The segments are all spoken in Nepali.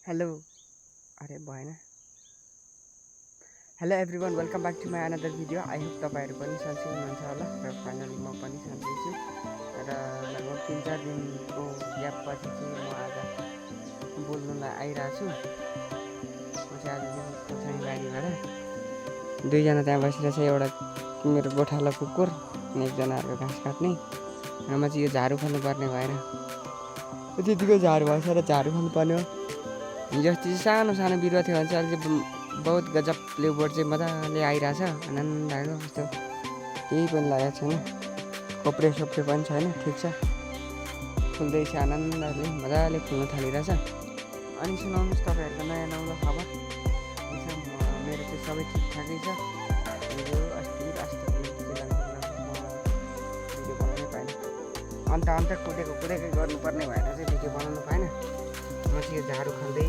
हेलो अरे भएन hello everyone welcome back to my another video I hope तपाईँहरू पनि सन्चै हुनुहुन्छ होला र फाइनली म पनि सन्चै छु र लगभग 3-4 दिनको ग्यापपछि चाहिँ म आज बोल्नुलाई आइरहेको छु। म चाहिँ आज पछाडि बारीबाट दुईजना त्यहाँ बसिरहेछ, एउटा मेरो गोठालो कुकुर अनि एकजनाहरूको घाँस काट्ने र म चाहिँ यो झाडु खन्नुपर्ने भएर त्यतिको झाडु भएछ र झाडु खन्नुपर्ने हो। हिजो अस्ति चाहिँ सानो सानो बिरुवा थियो भने चाहिँ अहिले चाहिँ बहुत गजब प्लेबोर्ड चाहिँ मजाले आइरहेछ, आनन्द आएको कस्तो केही पनि लागेको छैन, खोप्रे सोप्रे पनि छैन, ठिक छ, फुल्दैछ आनन्दले मजाले फुल्न थालिरहेछ। अनि सुनाउनुहोस् तपाईँहरूको नयाँ नौलो खबर। मेरो चाहिँ सबै ठिकठाकै छ। हिजो अस्ति भिडियो बनाउनै पाएन, अन्त कुदेकै गर्नुपर्ने भएर चाहिँ भिडियो बनाउनु पाएन। म चाहिँ यो झाडु खाँदै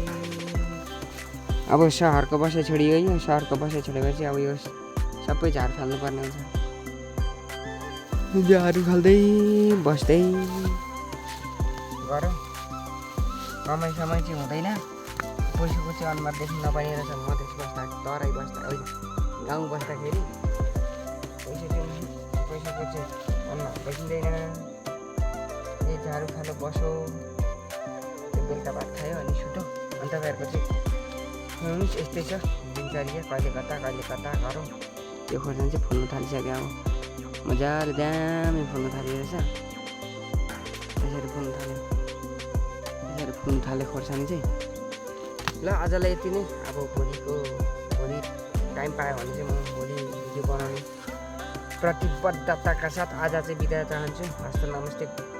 अब सहरको बसाइ छोडियो, यो सहरको बसाइ छोडेपछि अब यो सबै झाडु फाल्नुपर्ने हुन्छ। झाडु खाँदै बस्दै गरौँ, समय चाहिँ हुँदैन, पैसाको चाहिँ अनुहार देख्नु नपाइने रहेछ। मधेस बस्दा तराई बस्दा होइन गाउँ बस्दाखेरि पैसाको चाहिँ अनुहार देखिँदैन। यही झाडु खानु बसो, बेलुका भात खायो अनि सुटो। अनि तपाईँहरूको चाहिँ हेर्नुहोस् यस्तै छ दिनचर्या, कहिले कता गरौँ। त्यो खोर्सानी चाहिँ फुल्नु थालिसक्यो, अब मजाले दामी फुल्नु थालिरहेछ। यसरी फुल्नु थाल्यो खोर्सानी चाहिँ। ल आजलाई यति नै। अब भोलि टाइम पायो भने चाहिँ म भोलि भिडियो बनाउने प्रतिबद्धताका साथ आज चाहिँ बिदा चाहन्छु। हस्त नमस्ते।